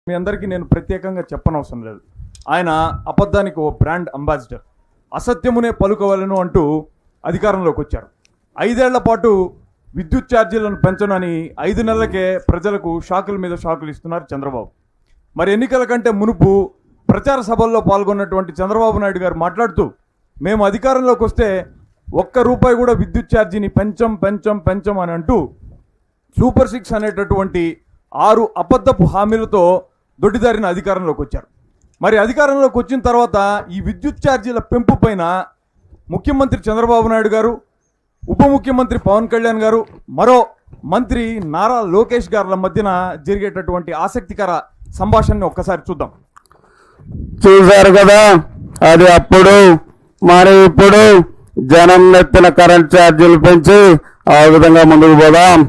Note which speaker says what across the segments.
Speaker 1: మీ అందరికీ నేను ప్రత్యేకంగా చెప్పనవసరం లేదు. ఆయన అబద్ధానికి ఓ బ్రాండ్ అంబాసిడర్. అసత్యమునే పలుకోవాలను అంటూ అధికారంలోకి వచ్చారు. 5 ఏళ్ల పాటు విద్యుత్ ఛార్జీలను పెంచనని 5 నెలలకే ప్రజలకు షాకుల మీద షాకులు ఇస్తున్నారు చంద్రబాబు. మరి ఎన్నికల కంటే మునుపు ప్రచార సభల్లో పాల్గొన్నటువంటి చంద్రబాబు నాయుడు గారు మాట్లాడుతూ, మేము అధికారంలోకి వస్తే ₹1 కూడా విద్యుత్ ఛార్జీని పెంచం అని అంటూ సూపర్ 6 అనేటటువంటి 6 అబద్ధపు హామీలతో దొడ్డిదారిన అధికారంలోకి వచ్చారు. మరి అధికారంలోకి వచ్చిన తర్వాత ఈ విద్యుత్ ఛార్జీల పెంపు పైన ముఖ్యమంత్రి చంద్రబాబు నాయుడు గారు, ఉప ముఖ్యమంత్రి పవన్ కళ్యాణ్ గారు, మరో మంత్రి నారా లోకేష్ గారుల మధ్యన జరిగేటటువంటి ఆసక్తికర సంభాషణని ఒక్కసారి చూద్దాం.
Speaker 2: చూశారు కదా, అది అప్పుడు. మరి ఇప్పుడు జనం నెత్తిన కరెంట్ ఛార్జీలు పెంచి ఆ విధంగా ముందుకు పోదాం.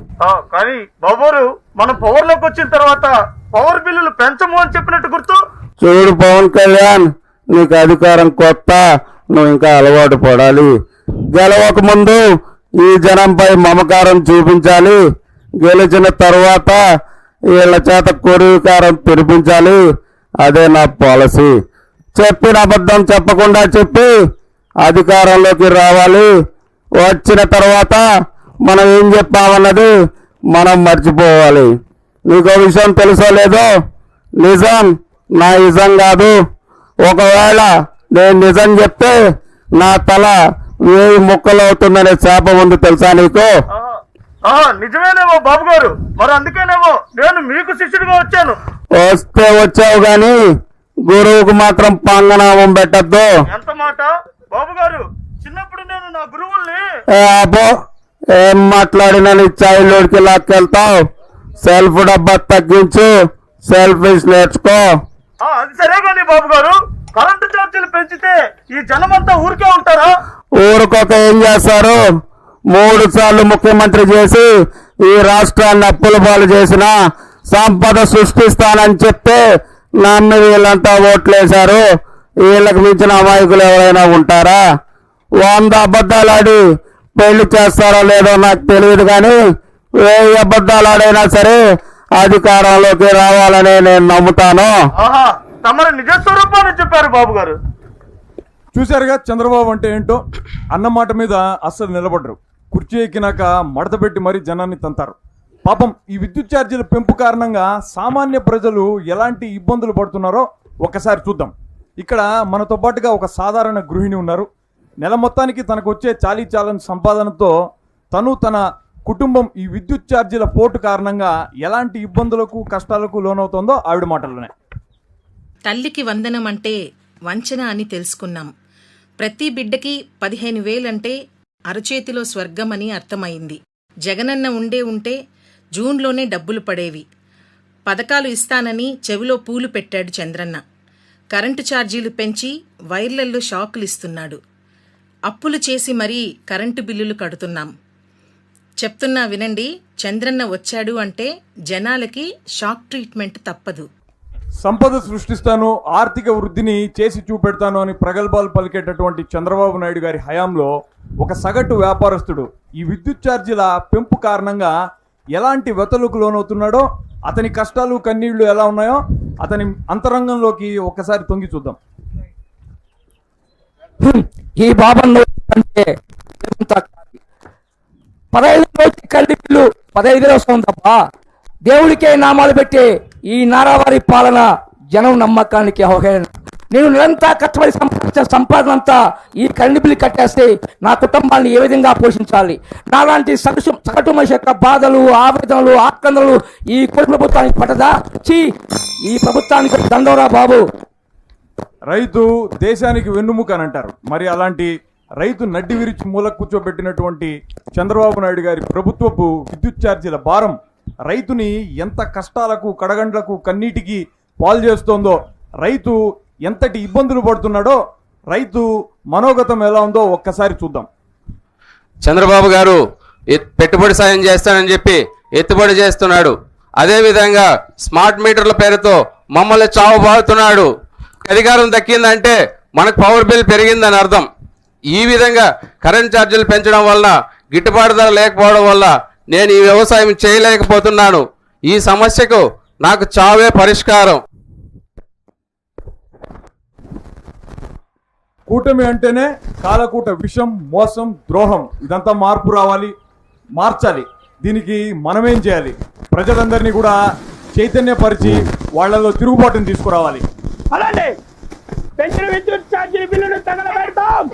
Speaker 3: కానీ బాబోరు, మనం పవర్ లోకి వచ్చిన తర్వాత పవర్ బిల్లులు పెంచము అని చెప్పినట్టు గుర్తు.
Speaker 2: చూడు పవన్ కళ్యాణ్, నీకు అధికారం కొత్త, నువ్వు ఇంకా అలవాటు పడాలి. గెలవక ముందు ఈ జనంపై మమకారం చూపించాలి, గెలిచిన తర్వాత వీళ్ళ చేత కొరివికారం తెరిపించాలి. అదే నా పాలసీ. చెప్పిన అబద్ధం చెప్పకుండా చెప్పి అధికారంలోకి రావాలి. వచ్చిన తర్వాత మనం ఏం చెప్పామన్నది మనం మర్చిపోవాలి. నీకో విషయం తెలుసో లేదో, నిజం నా ఇజం కాదు. ఒకవేళ నేను నిజం చెప్తే నా తల 1000 ముక్కలు అవుతుందనే శాపం ఉంది, తెలుసా నీకు?
Speaker 3: నిజమేనేమో బాబు గారు, మరి అందుకేనేమో నేను మీకు శిష్యుడిగా వచ్చాను.
Speaker 2: వస్తే వచ్చావు గాని గురువుకు మాత్రం పంగనామం పెట్టద్దు.
Speaker 3: ఎంత మాట బాబు గారు, చిన్నప్పుడు నేను నా గురువుల్ని.
Speaker 2: అబ్బో, ఏం మాట్లాడినా నీ చైల్డ్హుడ్కి లాక్కెళ్తావు. సెల్ఫ్ డబ్బా తగ్గించు, సెల్ఫిష్ నేర్చుకో.
Speaker 3: అది సరే కానీ బాబు గారు, కరెంటు ఛార్జీలు పెంచితే ఈ జనమంతా ఊరికే ఉంటారా?
Speaker 2: ఊరుకోక ఏం చేస్తారు? 3 సార్లు ముఖ్యమంత్రి చేసి ఈ రాష్ట్రాన్ని అప్పుల పాలు చేసిన, సంపద సృష్టిస్తానని చెప్తే నమ్మి వీళ్ళంతా ఓట్లేశారు. వీళ్ళకి మించిన అమాయకులు ఎవరైనా ఉంటారా? 100 అబద్ధాలు ఆడి పెళ్లి చేస్తారో లేదో నాకు తెలియదు, కానీ 1000 అబద్ధాలు ఆడైనా సరే అధికారంలోకి రావాలని నేను నమ్ముతాను.
Speaker 3: తమరు నిజ స్వరూపాన్ని చెప్పారు బాబు గారు.
Speaker 1: చూశారుగా చంద్రబాబు అంటే ఏంటో. అన్నమాట మీద అస్సలు నిలబడరు. కుర్చీ ఎక్కినాక మడత పెట్టి మరీ జనాన్ని తంతారు. పాపం ఈ విద్యుత్ ఛార్జీల పెంపు కారణంగా సామాన్య ప్రజలు ఎలాంటి ఇబ్బందులు పడుతున్నారో ఒక్కసారి చూద్దాం. ఇక్కడ మనతో పాటుగా ఒక సాధారణ గృహిణి ఉన్నారు. నెల మొత్తానికి తనకు వచ్చే చాలీచాలని సంపాదనతో తను, తన కుటుంబం ఈ విద్యుత్ ఛార్జీల పోటు కారణంగా ఎలాంటి ఇబ్బందులకు కష్టాలకు లోనవుతుందో ఆవిడ మాటల్లోనే.
Speaker 4: తల్లికి వందనం అంటే వంచన అని తెలుసుకున్నాం. ప్రతి బిడ్డకి 15,000 అంటే అరచేతిలో స్వర్గం అని అర్థమైంది. జగనన్న ఉంటే జూన్లోనే డబ్బులు పడేవి. పథకాలు ఇస్తానని చెవిలో పూలు పెట్టాడు చంద్రన్న. కరెంటు ఛార్జీలు పెంచి వైర్లల్లో షాకులు ఇస్తున్నాడు. అప్పులు చేసి మరీ కరెంటు బిల్లులు కడుతున్నాం. చెప్తున్నా వినండి, చంద్రన్న వచ్చాడు అంటే జనాలకి షాక్ ట్రీట్మెంట్ తప్పదు.
Speaker 1: సంపద సృష్టిస్తాను, ఆర్థిక వృద్ధిని చేసి చూపెడతాను అని ప్రగల్భాలు పలికేటటువంటి చంద్రబాబు నాయుడు గారి హయాంలో ఒక సగటు వ్యాపారస్తుడు ఈ విద్యుత్ ఛార్జీల పెంపు కారణంగా ఎలాంటి వ్యతలకు లోనవుతున్నాడో, అతని కష్టాలు కన్నీళ్లు ఎలా ఉన్నాయో అతని అంతరంగంలోకి ఒక్కసారి తొంగి చూద్దాం.
Speaker 5: ఈ బాబన్ను అంటే 15 రోజులు కల్లిపిల్లు 15 వస్తుంది తప్ప దేవుడికే నామాలు పెట్టే ఈ నారావారి పాలన జనం నమ్మకానికి అవహేళన. నేను నిరంతరం కష్టపడి సంపాదించిన సంపాదన అంతా ఈ కరెంటు బిల్లు కట్టేస్తే నా కుటుంబాన్ని ఏ విధంగా పోషించాలి? నాలాంటి సగటు మనిషి యొక్క బాధలు, ఆవేదనలు, ఆక్రందనలు ఈ ప్రభుత్వానికి పట్టదా? ఈ ప్రభుత్వానికి దండోరా బాబు.
Speaker 1: రైతు దేశానికి వెన్నుముక అని అంటారు. మరి అలాంటి రైతు నడ్డి విరిచి మూల కూర్చోబెట్టినటువంటి చంద్రబాబు నాయుడు గారి ప్రభుత్వపు విద్యుత్ ఛార్జీల భారం రైతుని ఎంత కష్టాలకు, కడగండ్లకు, కన్నీటికి పాలు చేస్తోందో, రైతు ఎంతటి ఇబ్బందులు పడుతున్నాడో, రైతు మనోగతం ఎలా ఉందో ఒక్కసారి చూద్దాం.
Speaker 6: చంద్రబాబు గారు పెట్టుబడి సాయం చేస్తానని చెప్పి ఎత్తుబడి చేస్తున్నాడు. అదేవిధంగా స్మార్ట్ మీటర్ల పేరుతో మమ్మల్ని చావు బాగుతున్నాడు. అధికారం దక్కిందంటే మనకు పవర్ బిల్ పెరిగిందని అర్థం. ఈ విధంగా కరెంట్ ఛార్జీలు పెంచడం వల్ల, గిట్టుబాటు ధర లేకపోవడం వల్ల నేను ఈ వ్యవసాయం చేయలేకపోతున్నాను. ఈ సమస్యకు నాకు చావే పరిష్కారం.
Speaker 1: కూటమి అంటేనే కాలకూట విషం, మోసం, ద్రోహం. ఇదంతా మార్చాలి. దీనికి మనమేం చేయాలి? ప్రజలందరినీ కూడా చైతన్యపరిచి వాళ్లలో తిరుగుబాటును తీసుకురావాలి.
Speaker 3: అలాంటి పెంచిన విద్యుత్ ఛార్జీల బిల్లును తగలబెడతాం.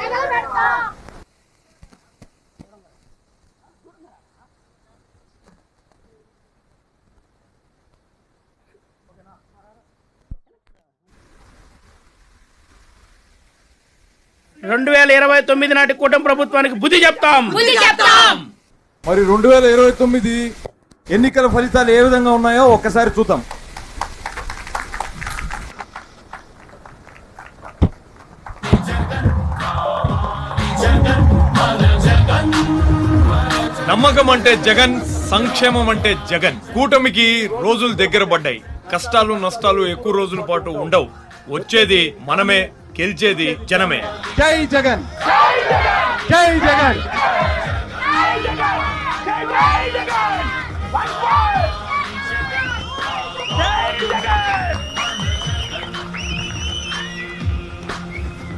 Speaker 3: 2029 నాటి కూటమి ప్రభుత్వానికి బుద్ధి చెప్తాం.
Speaker 1: మరి 2029 ఎన్నికల ఫలితాలు ఏ విధంగా ఉన్నాయో ఒక్కసారి చూద్దాం. నమ్మకం అంటే జగన్, సంక్షేమం అంటే జగన్. కూటమికి రోజులు దగ్గర పడ్డాయి. కష్టాలు నష్టాలు ఎక్కువ రోజుల పాటు ఉండవు. వచ్చేది మనమే, గెలిచేది జనమే. జై జగన్, జై జగన్.
Speaker 3: జై జగన్.